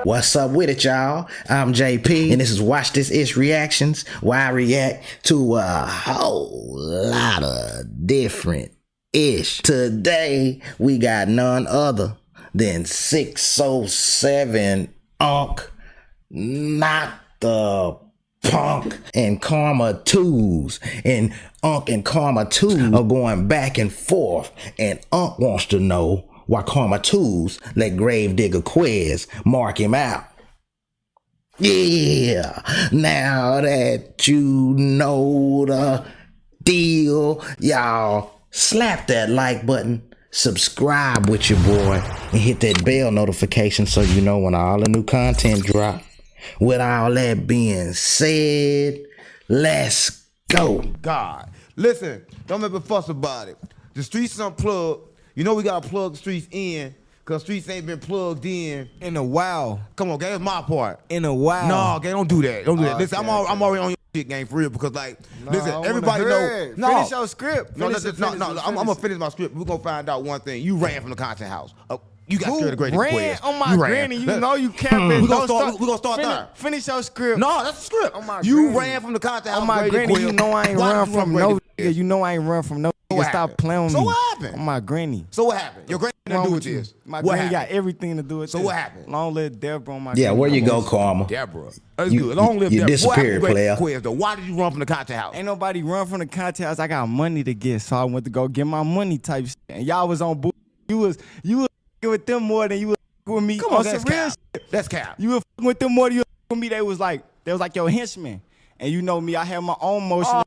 What's up with it, y'all? I'm JP, and this is Watch This Ish Reactions, where I react to a whole lot of different ish. Today, we got none other than 607 Unc, not the Punk, and Karma2zz. And Unc and Karma2zz are going back and forth, and Unc wants to know why Karma2zz let Gravedigga Quez mark him out. Yeah, now that you know the deal, y'all slap that like button, subscribe with your boy, and hit that bell notification so you know when all the new content drop. With all that being said, let's go. God, listen, don't make me fuss about it. The streets unplugged. You know we gotta plug the streets in, cause streets ain't been plugged in a while. Come on, gang, that's my part. In a while. No, gang, don't do that. Don't do that. Listen, I'm already on your shit, gang, for real, because like, listen, everybody know. No, finish your script. I'm gonna finish my script. We're gonna find out one thing. You ran from the content house. You got scared of Gravedigga Quez. On my granny, you know you can't. We're gonna start there. Finish your script. No, that's the script. On my you granny. ran from the content house. On my granny, you know I ain't run from no. You know I ain't run from no. Stop playing with me. So what happened? On my granny. So what happened? Your granny didn't do with this. My granny got everything to do with this. So what happened? Long live Deborah on my Yeah, where you go, Karma? Deborah. That's good. Long live you Deborah. disappeared, player. Quez, though. Why did you run from the content house? Ain't nobody run from the content house. I got money to get, so I went to go get my money type shit. And y'all was on board. You was with them more than you was with me. Come on, that's cap. That's cap. You were with them more than you with me. They was like your henchmen. And you know me, I had my own motion.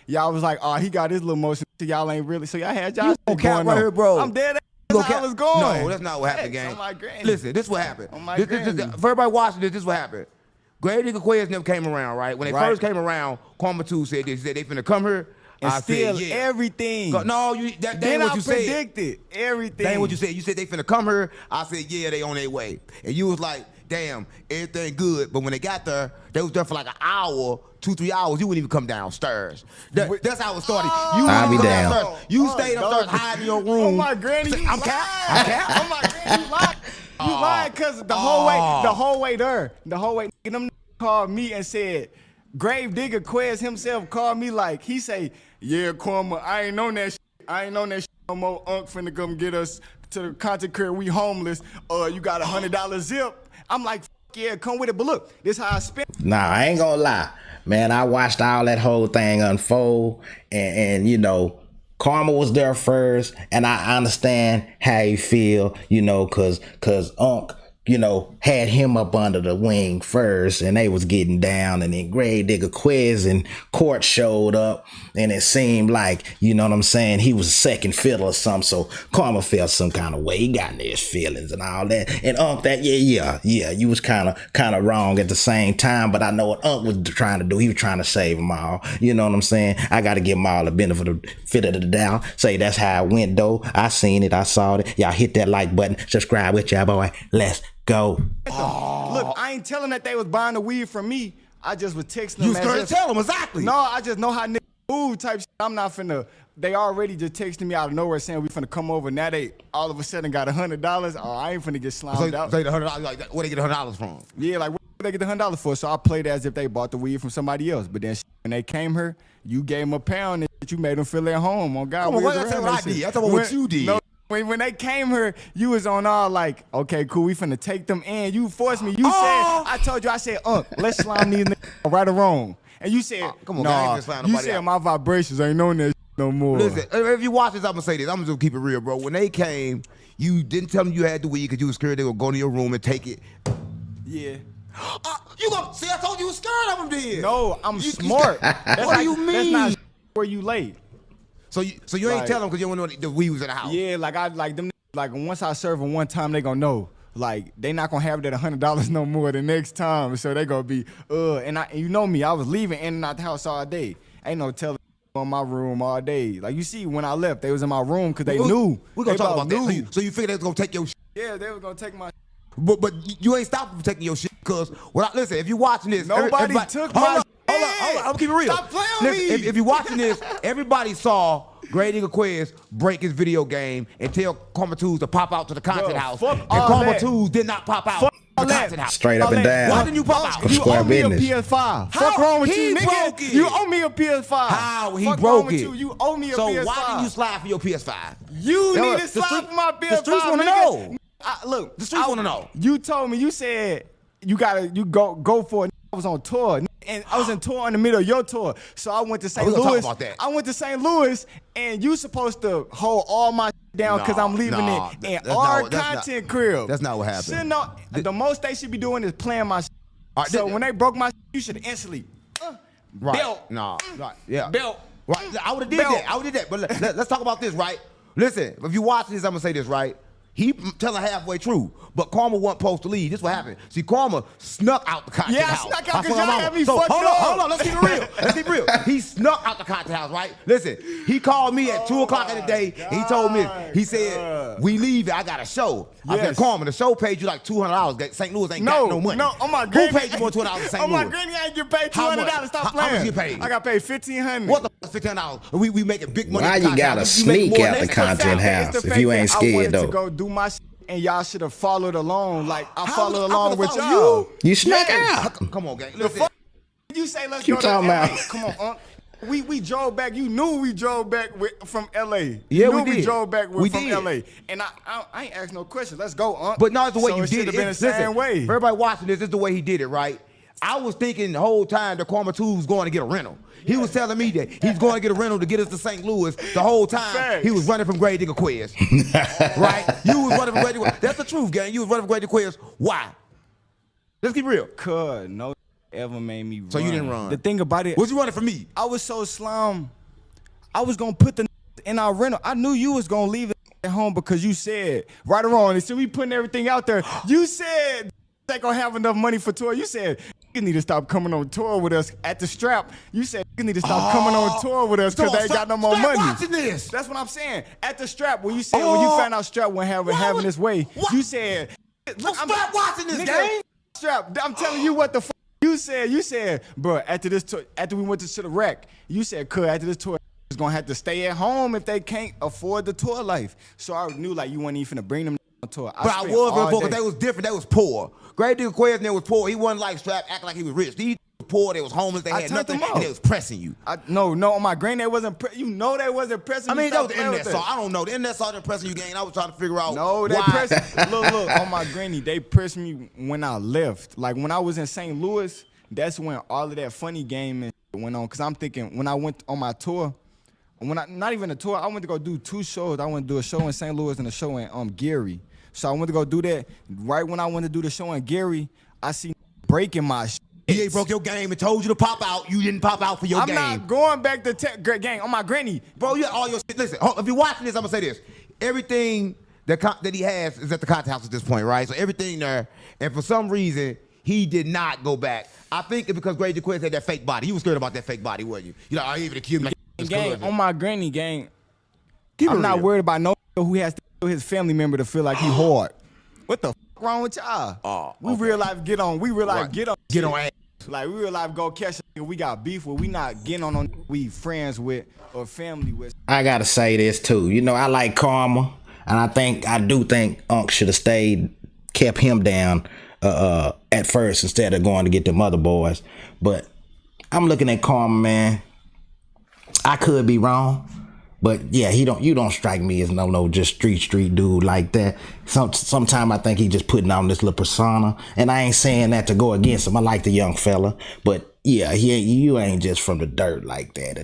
Y'all was like, oh, he got his little motion. Y'all ain't really. So y'all had y'all shit going right here, bro. I'm dead. That's how I was going. No, that's not what happened, gang. On my granny. Listen, this is what happened. On my for everybody watching this is what happened. Gravedigga Quez never came around, right? When they first came around, Karma2zz said this. He said they finna come here and I steal said, yeah. everything. No, that ain't what you said. I predicted everything. That ain't what you said. You said they finna come here. I said, yeah, they on their way. And you was like, damn, everything good. But when they got there, they was there for like an hour, 2-3 hours. You wouldn't even come downstairs. That's how it started. I'll be down. You stayed upstairs hiding in your room. Oh my granny, I'm cap. Oh my granny, you lied. You lied because the whole way there, them called me and said, Gravedigga Quez himself called me like, he say, yeah, Karma, I ain't known that shit. I ain't known that shit no more. Unc finna come get us to the content career. We homeless. You got $100 zip. I'm like, yeah, come with it. But look, this how I spent. Nah, I ain't gonna lie. Man, I watched all that whole thing unfold, and you know, Karma was there first, and I understand how you feel, you know, cause Unc, you know, had him up under the wing first, and they was getting down, and then Gravedigga Quez and Court showed up, and it seemed like, you know what I'm saying, he was a second fiddle or something, so Karma felt some kind of way. He got into his feelings and all that, and Unc, that, yeah, you was kind of wrong at the same time, but I know what Unc was trying to do. He was trying to save them all, you know what I'm saying? I got to give them all the benefit of the doubt, say that's how it went, though. I seen it, I saw it. Y'all hit that like button, subscribe with y'all, boy. Let's go. Look, I ain't telling that they was buying the weed from me. I just was texting them. You was trying to tell them exactly. No, I just know how niggas move type shit. I'm not finna. They already just texting me out of nowhere saying we finna come over. Now they all of a sudden got $100. Oh, I ain't finna get slimed out. So the $100, like, where they get $100 from? Yeah, like where they get the $100 for? So I played as if they bought the weed from somebody else. But then when they came here, you gave them a pound and you made them feel at home. On God, come on, what I did? I thought what you did. No, when they came here, you was on all like, okay, cool, we finna take them in. You forced me. You said, I told you, I said, Unc, let's slime these niggas right or wrong. And you said, come on, nah, you said out. my vibrations ain't known that no more. Listen, if you watch this, I'm gonna say this. I'm gonna just keep it real, bro. When they came, you didn't tell them you had the weed because you was scared they would go to your room and take it. Yeah. You gonna see? I told you was scared of them, then. No, I'm smart. What do you mean? That's not where you lay. So you ain't tell them because you don't know the weed was in the house. Yeah, like them. Like once I serve them one time, they gonna know. Like they not gonna have that $100 no more the next time. So they gonna be and you know me, I was leaving in and out the house all day. Ain't no telling on my room all day. Like you see, when I left, they was in my room because they knew. We're gonna talk about that. So you figured they was gonna take your shit. Yeah, they was gonna take my. But you ain't stopping from taking your shit because listen, if you watching this, nobody took my. Hold on, I'm keeping it real. Stop playing with me. If you're watching this, everybody saw Gravedigga Quez break his video game and tell Karma2zz to pop out to the content house. And Karma2zz did not pop out. Straight up and down. Why didn't you pop out? You Square owe me a business. PS5. Fuck wrong with you, He nigga? broke it. You owe me a PS5. How he Fuck broke wrong with it? You owe me a so PS5. why didn't you slide for your PS5? You Yo, need to the slide street- for my PS5. the streets wanna nigga. know. Look, The streets wanna know. You told me, you said you go for it. I was on tour. And I was in tour in the middle of your tour. So I went to St. we gonna Louis. talk about that. I went to St. Louis, and you supposed to hold all my down because I'm leaving it in that's our not- that's content crib. That's not what happened. Shouldn't know, the most they should be doing is playing my right, so when they broke my you should instantly Right. belt. No. Right. Yeah. Belt. Right. I would have did Belt. that. I would have did that. But let's talk about this, right? Listen, if you watch this, I'm gonna say this, right? He telling halfway true, but Karma wasn't supposed to leave. This is what happened. See, Karma snuck out the content Yeah, I house. snuck out 'cause swear to y'all mama. had me so fucked hold up. on. Let's keep it real. Let's keep it real. He snuck out the content house, right? Listen, he called me at 2 o'clock in the day. And he told me, he said, "We leave. I got a show." I said, Yes. "Karma, the show paid you like $200. St. Louis ain't got no money." No, on my Who granny. paid you more than $200 in St. On Louis? my granny, I ain't get paid How much? $200. Stop How playing. much you paid? I got paid $1,500. What the fuck, $600? We making big money. Why in the you gotta content house. You making sneak more out than the that. content It's the house if fact you that ain't I scared wanted though? to go do my shit, and y'all should have followed along. Like I How followed was- along I'm with gonna y'all. follow You snuck Yes. out. Come on, gang. The Listen. fuck you say? Let's You go talking to LA. about- Come on, Unc. We drove back. You knew we drove back from LA. Yeah, you knew we did. drove back We from did. LA. And I ain't asked no questions. Let's go, Unc. But no, it's the way So you it did should've it. been the same Listen, way. for everybody watching this is the way he did it, right? I was thinking the whole time that Karma2zz was going to get a rental. He was telling me that he's going to get a rental to get us to St. Louis. The whole time Facts. he was running from Gravedigga Quez. Right? You was running from Gravedigga. That's the truth, gang. You was running from Gravedigga Quez. Why? Let's keep real. Cuz no ever made me run. So you didn't run. The thing about it, Was you running from me? I was so slum. I was gonna put the in our rental. I knew you was gonna leave it at home because you said right or wrong. And so we putting everything out there. You said they gonna have enough money for tour. You said you need to stop coming on tour with us at the strap. You said you need to stop coming on tour with us because they ain't got no more Stop money. watching this. That's what I'm saying. At the strap, when you said when you found out strap wasn't having this way, you said Stop watching this, nigga, gang. Strap, I'm telling you what the fuck you said. You said, bro, after this tour, after we went to the rec, you said, "Cuz after this tour, is gonna have to stay at home if they can't afford the tour life." So I knew like you weren't even finna bring them on tour. But I spent was all because day- they was different. They was poor. Gravedigga Quez and they was poor. He wasn't like strapped, acting like he was rich. These was poor. They was homeless. They I had turned nothing, them and out. they was pressing you. No, on my granny, they wasn't. You know they wasn't pressing. I me. mean, that was Stop the playing internet with song. that. I don't know. The internet song didn't pressing you, gang. I was trying to figure out No, they why. pressed. Look, on my granny, they pressed me when I left. Like when I was in St. Louis, that's when all of that funny game and shit went on. Cause I'm thinking when I went on my tour, not even a tour, I went to go do 2 shows. I went to do a show in St. Louis and a show in Gary. So I went to go do that. Right when I went to do the show in Gary, I see breaking my shit. He broke your game and told you to pop out. You didn't pop out for your I'm game. not going back to gang on my granny. Bro, you got all your shit. Listen, if you're watching this, I'm going to say this. Everything that he has is at the content house at this point, right? So everything there. And for some reason, he did not go back. I think it's because Gravedigga Quez had that fake body. You was scared about that fake body, weren't you? You know, I even accused me. Gang, on my granny, gang, Keep it I'm not real. worried about no who has to kill his family member to feel like he hard. What the wrong with y'all? We real life get on. We real life Right. get on. Get on ass. Like we real life go catch a nigga we got beef with. We not getting on we friends with or family with. I gotta say this too. You know, I like Karma, and I do think Unc should have stayed, kept him down at first instead of going to get them other boys. But I'm looking at Karma, man. I could be wrong, but yeah, you don't strike me as no just street dude like that. Sometimes I think he just putting on this little persona, and I ain't saying that to go against him. I like the young fella, but yeah, you ain't just from the dirt like that.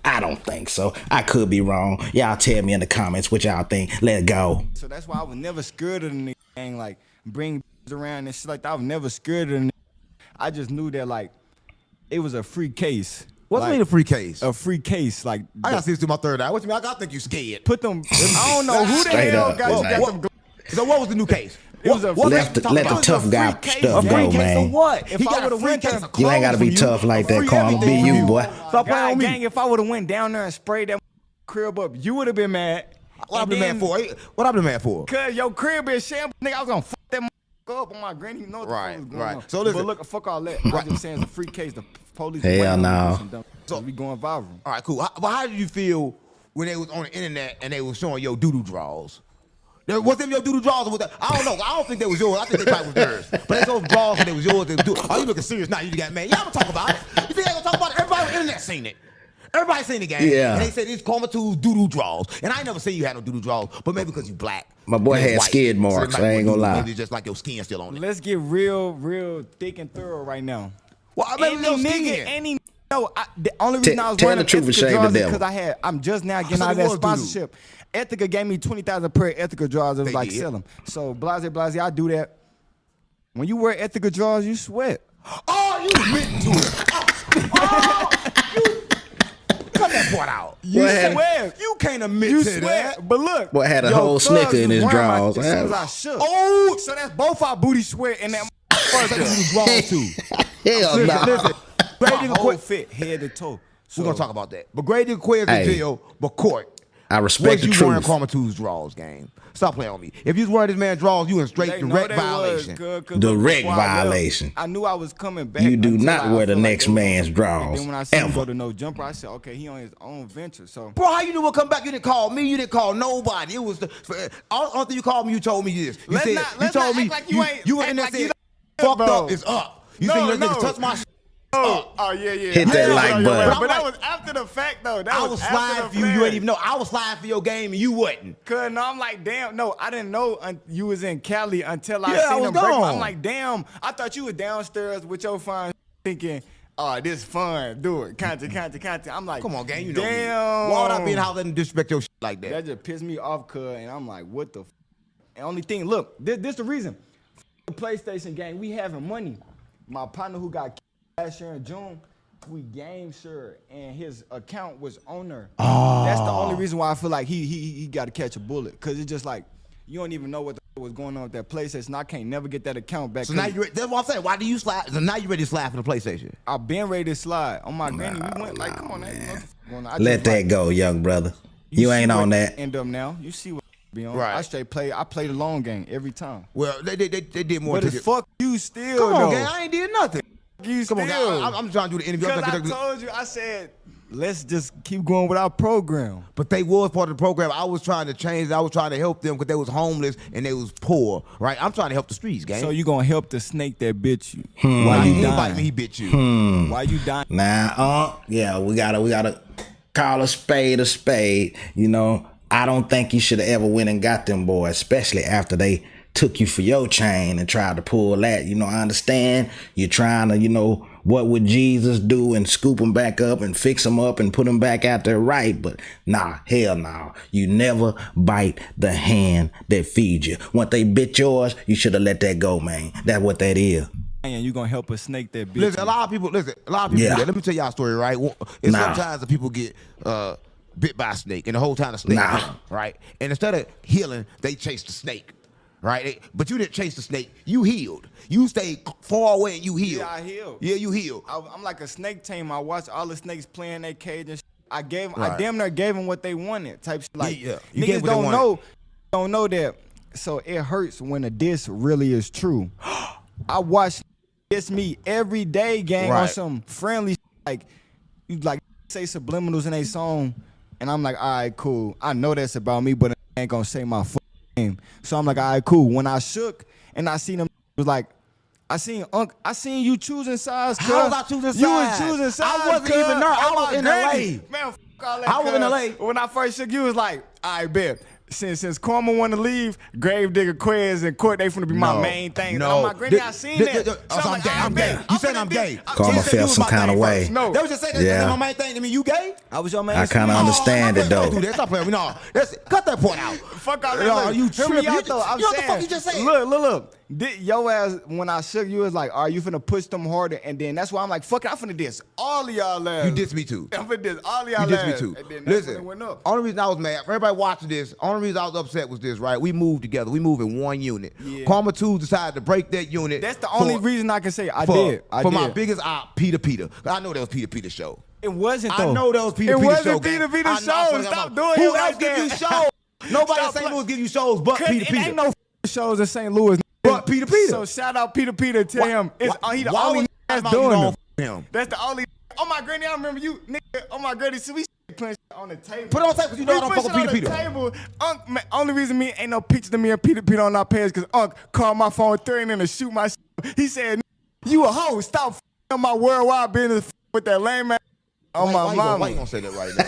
I don't think so. I could be wrong. Y'all tell me in the comments what y'all think. Let it go. So that's why I was never scared of the nigga gang, like bring around and shit like that. I was never scared of the nigga. I just knew that like it was a free case. What's like, mean a free case? A free case, like I gotta see this through my third eye. What you mean? I think you scared. put them. I don't know who the Straight hell up, got man. them. So what was the new case? It was a Let the tough guy stuff go, man. What? If He I got a would've free went case there- of You ain't gotta clothes be from tough you, like a that, free Karma. Be everything you, from boy. Stop playing on me. Gang, if I would have went down there and sprayed that crib up, you would have been mad. What I've been mad for? What I've been mad for? Cause your crib is shambles, nigga. I was gonna fuck that up on my granny. You know what the Right, fuck was going right. on. So listen- but look, fuck all that. I'm just saying it's a free case. The police. Hell waiting on no. me for some dumb- So we going viral. All right, cool. But how did you feel when they was on the internet and they was showing your doo-doo draws? Was them your doodle draws or was that? I don't know. I don't think they was yours. I think they probably was theirs. But they those draws and they was yours. They was oh, you looking serious now? You got mad. Yeah, I'm gonna talk about it. You think they gonna talk about it? Everybody on the internet seen it. Everybody seen the game. Yeah. And they said it's Karma2zz doodle draws. And I ain't never seen you had no doodle draws, but maybe because you black. My boy had white. skid marks. So I ain't gonna lie. Maybe just like your skin still on it. Let's get real thick and thorough right now. Well, I mean, little skin. The only reason I was Tell wearing the truth and shame the draws is devil. because I'm just now getting So out of it that was doo-doo. sponsorship. Ethica gave me 20,000 per Ethica draws. It was They like did. sell them. So blase, I do that. When you wear Ethica draws, you sweat. Oh, you admitting to it. Oh, you cut that part out. You had- sweat. You can't admit You to sweat. that. But look, Boy had a yo, whole Thug snicker in was his wearing my- drawers. As soon as I shook. Oh, So that's both our booty sweat and that so you was wrong too. Hell no. Listen. my Gravedigga whole Quez. fit head to toe. We're gonna talk about that. But Gravedigga Quez Hey. in jail, but court. I respect Was the you wearing truth. Karma2zz draws, game? Stop playing on me. If you was wearing this man draws, you in straight They know direct they was violation. good, 'cause Direct before I left, violation. I knew I was coming back. You do until not I wear the feel like next they was- man's And drawers. then when I see him Ever. go to no jumper, I said, okay, he on his own venture. So Bro, how you knew we'll come back? You didn't call me. You didn't call nobody. It was the only thing you called me. You told me this. You Let's said not- you let's told not me act like you ain't- you were act in there like saying you don't- fucked bro. up is up. You No, think you no. touch my shit? oh yeah. Hit that Yeah, like yeah, button. But that was after the fact though. That I was after sliding the for you. You fact. ain't even know. I was sliding for your game and you wasn't. Cause no, I'm like, damn, no, I didn't know you was in Cali until I Yeah, I seen was him break. gone. I'm like, damn, I thought you was downstairs with your fine thinking, oh, this fun, do it, content. I'm like, Come on, gang. You know damn. me. Why would I be in the house letting disrespect your shit like that? That just pissed me off, cuz, and I'm like, what the f? And only thing, look, this the reason. The PlayStation gang, we having money. My partner who got last year in June, we game sure, and his account was on there. That's the only reason why I feel like he got to catch a bullet, cause it's just like you don't even know what the f- was going on with that PlayStation. And I can't never get that account back. So now you ready, that's what I'm saying. Why do you slide? So now you ready to slide for the PlayStation? I've been ready to slide on my granny. We went like, come on, man. What the f- going on? I Let just, that like, go, young brother. You see ain't what on that. End up now. You see what be on. Right. I play the long game every time. Well, they did more But to it's the- fuck you still Come though. on, gang. I ain't did nothing. You Come on, still. gang. I'm trying to do the interview. Cause I told you, I said, let's just keep going with our program. But they was part of the program. I was trying to change. I was trying to help them because they was homeless and they was poor. Right? I'm trying to help the streets, gang. So you gonna help the snake that bit you? Why Why you he bite dying? me? He bit you. Why you dying? Nah, yeah, we gotta call a spade. You know, I don't think you should have ever went and got them boys, especially after they took you for your chain and tried to pull that. You know, I understand you're trying to, you know, what would Jesus do and scoop them back up and fix them up and put them back out there right. But nah, hell no. You never bite the hand that feeds you. Once they bit yours, you should have let that go, man. That's what that is. And you gonna help a snake that bit Listen, you? a lot of people Yeah. do that. Let me tell y'all a story, right? It's Nah. sometimes the people get bit by a snake, and the whole time the snake Nah. bit 'em, right? And instead of healing, they chase the snake, right? But you didn't chase the snake. You healed. You stayed far away and you healed. Yeah, I healed. Yeah, you healed. I'm like a snake tame. I watch all the snakes play in their cage and shit. I Right. damn near gave them what they wanted. Type shit. Like Yeah, you gave niggas what they don't know that. So it hurts when a diss really is true. I watch diss me every day, gang, on Right. some friendly shit. Like you like say subliminals in a song, and I'm like, all right, cool. I know that's about me, but I ain't gonna say my name. So I'm like, all right, cool. When I shook and I seen them, it was like, I seen you choosing sides. How cuz. was I choosing You was sides? choosing sides. I wasn't cuz. even there. I Oh, was my in granny. LA. Man, fuck all that. I was in cuz. LA. When I first shook, you was like, I bet. Since Karma want to leave, Gravedigga, Quez, and Court, they finna be my main thing. No. And I'm like, granny, I seen that. So I'm like, gay. I I'm bet. gay. You said I'm gay. Karma You said you felt was some my kind of thing way. first. No. They was just saying Yeah. that's my main thing. I mean, you gay? I was your man. I kinda understand it, though. Do that. Stop playing with me. No, cut that point out. Fuck all that. Yo, Look, you hear me tripping. out, though. I'm You know what the saying, fuck you just said? Look. Your ass, when I shook you, was like, are you finna push them harder? And then that's why I'm like, fuck it, I'm finna diss all of y'all ass. You dissed me too. I'm finna diss all of You y'all dissed me ass. too. And then that's when Listen, it went up. only reason I was mad, for everybody watching this, only reason I was upset was this, right? We moved together. We moved in one unit. Yeah. Karma2zz decided to break that unit. That's the only for- reason I can say I for, did. I for did. my biggest op, Peter. I know that was Peter's show. It wasn't I though. know that was Peter's It show. wasn't gang. Peter's I know, show. I swear to Stop God. doing Who it else like give you that. shows? Nobody in Stop St. play- Louis give you shows but Cause Peter. it ain't no shows in St. Louis. But Peter. So shout out Peter. Tell him he the why only was that's you doing don't them. him? That's the only. Oh my granny, I remember you, nigga. Oh my granny, so we putting shit on the table. Put it on the table because you know I don't fuck with Peter. Table. Unc, man, only reason me ain't no picture of me and Peter on our page because Unc called my phone threatening to shoot my shit. He said, "You a hoe. Stop f***ing my worldwide business with that lame ass." On my mama. Why you gonna say that right now?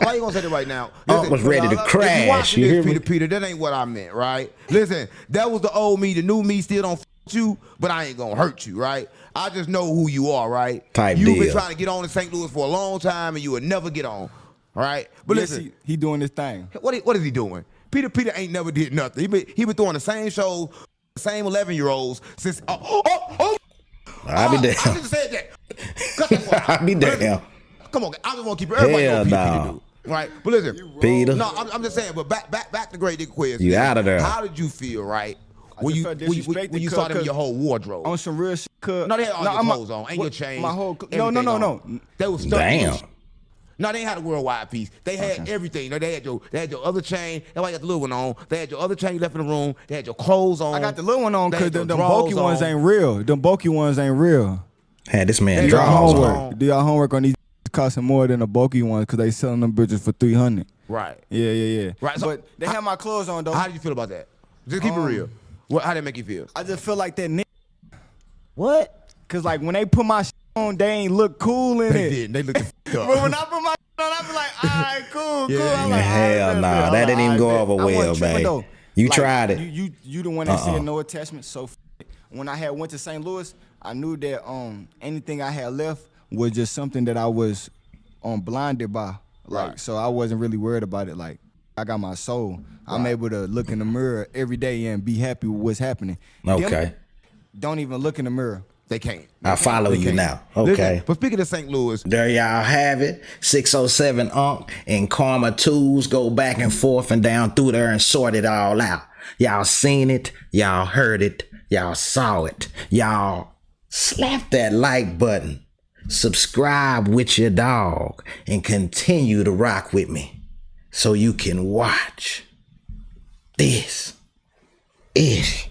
Why you gonna say that right now? Unc was ready to crash. You hear me? Peter, that ain't what I meant, right? Listen, that was the old me. The new me still don't f you, but I ain't gonna hurt you, right? I just know who you are, right? You've been trying to get on in St. Louis for a long time, and you would never get on, all right? But yes, listen, he doing this thing. What is he doing? Peter ain't never did nothing. He been throwing the same shows, the same 11-year-olds since. I'll be damned. I just said that. Cut that I'll be damned. Come on, I just want to keep everybody know Peter do. Right, but listen, Peter. No, I'm just saying. But back to Gravedigga Quez. You out of there? How did you feel, right? When you saw them in your whole wardrobe on some real shit. No, they had all your clothes on, and your chains. My whole no. They was stuck. Damn. No, they ain't had a worldwide piece. They had everything. No, they had your other chain. That's why you got the little one on. They had your other chain you left in the room. They had your clothes on. I got the little one on because them bulky ones ain't real. Them bulky ones ain't real. Had this man Do draws y'all on. Do y'all homework on these costing more than the bulky ones because they selling them bitches for $300. Right. Yeah. Right. So but they have my clothes on though. How do you feel about that? Just keep it real. How did it make you feel? I just feel like that nigga. What? Cause like when they put my shit on, they ain't look cool in They it. did. They looked up. But when I put my shit on, I be like, all right, cool. I'm like, Hell no, that didn't even go over well, babe. You tried it. You the one that said no attachment. So when I went to St. Louis, I knew that anything I had left was just something that I was blinded by. Like Right. so I wasn't really worried about it. Like I got my soul. Right. I'm able to look in the mirror every day and be happy with what's happening. Okay. Them don't even look in the mirror. They can't. I follow you now. Okay. Listen, but speaking of St. Louis, there y'all have it. 607 Unc and Karma2zz go back and forth and down through there and sort it all out. Y'all seen it. Y'all heard it. Y'all saw it. Y'all slap that like button. Subscribe with your dog and continue to rock with me so you can watch this ish.